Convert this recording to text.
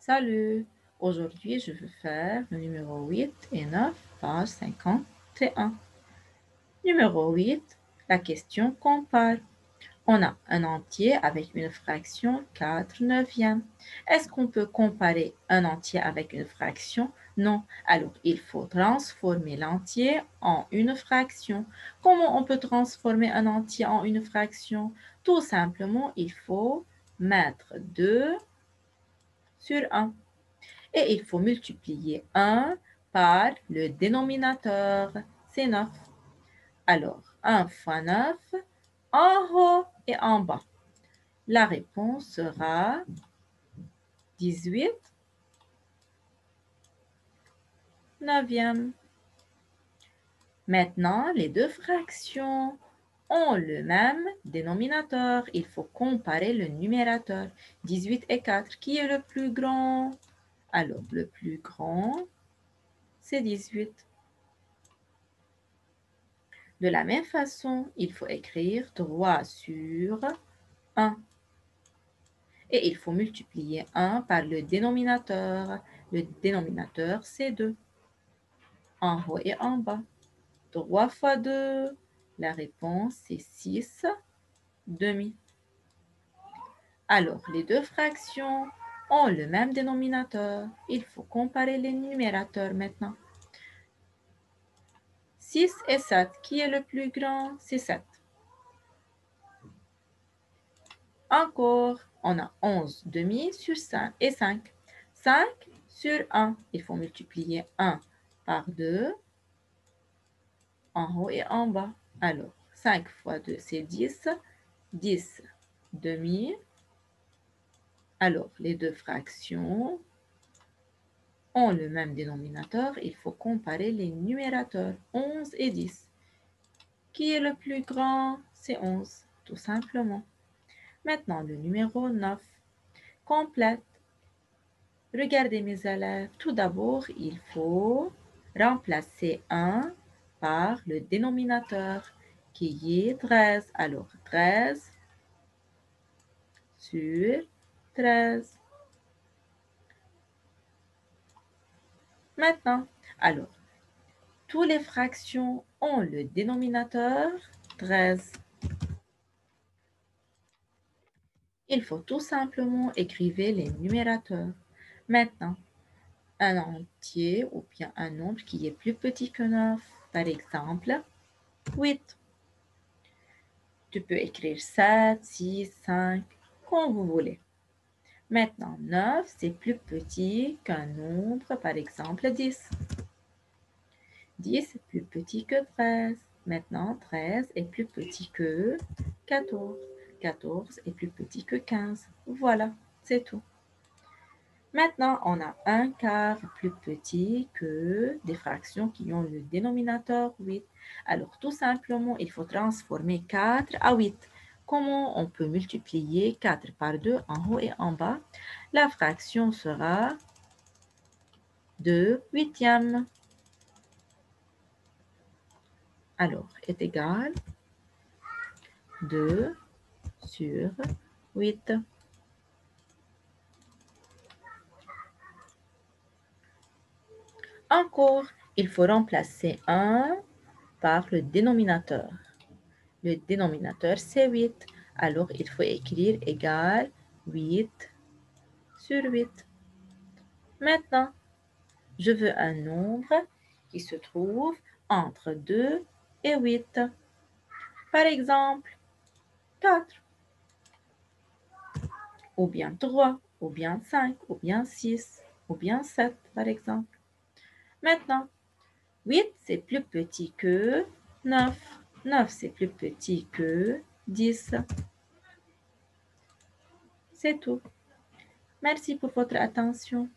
Salut! Aujourd'hui, je veux faire le numéro 8 et 9, page 51. Numéro 8, la question compare. On a un entier avec une fraction 4 neuvièmes. Est-ce qu'on peut comparer un entier avec une fraction? Non. Alors, il faut transformer l'entier en une fraction. Comment on peut transformer un entier en une fraction? Tout simplement, il faut mettre 2 sur 1. Et il faut multiplier 1 par le dénominateur, c'est 9. Alors, 1 fois 9, en haut et en bas. La réponse sera 18 neuvième. Maintenant, les deux fractions ont le même dénominateur. Il faut comparer le numérateur. 18 et 4, qui est le plus grand? Alors, le plus grand, c'est 18. De la même façon, il faut écrire 3 sur 1. Et il faut multiplier 1 par le dénominateur. Le dénominateur, c'est 2. En haut et en bas. 3 fois 2, la réponse, c'est 6 demi. Alors, les deux fractions ont le même dénominateur. Il faut comparer les numérateurs maintenant. 6 et 7, qui est le plus grand? C'est 7. Encore, on a 11 demi sur 5 et 5. 5 sur 1, il faut multiplier 1 par 2, en haut et en bas. Alors, 5 fois 2, c'est 10. 10 demi. Alors, les deux fractions ont le même dénominateur. Il faut comparer les numérateurs, 11 et 10. Qui est le plus grand? C'est 11, tout simplement. Maintenant, le numéro 9. Complète. Regardez mes élèves. Tout d'abord, il faut remplacer 1 par le dénominateur qui est 13. Alors, 13 sur 13. Maintenant, alors, toutes les fractions ont le dénominateur 13. Il faut tout simplement écrire les numérateurs. Maintenant, un entier ou bien un nombre qui est plus petit que 9, par exemple, 8. Tu peux écrire 7, 6, 5, comme vous voulez. Maintenant, 9, c'est plus petit qu'un nombre, par exemple 10. 10 est plus petit que 13. Maintenant, 13 est plus petit que 14. 14 est plus petit que 15. Voilà, c'est tout. Maintenant, on a un quart plus petit que des fractions qui ont le dénominateur 8. Alors, tout simplement, il faut transformer 4 à 8. Comment on peut multiplier 4 par 2 en haut et en bas? La fraction sera 2 huitièmes. Alors, est égal 2 sur 8. Encore, il faut remplacer 1 par le dénominateur. Le dénominateur, c'est 8. Alors, il faut écrire égal 8 sur 8. Maintenant, je veux un nombre qui se trouve entre 2 et 8. Par exemple, 4, ou bien 3, ou bien 5, ou bien 6, ou bien 7, par exemple. Maintenant, 8, c'est plus petit que 9. 9, c'est plus petit que 10. C'est tout. Merci pour votre attention.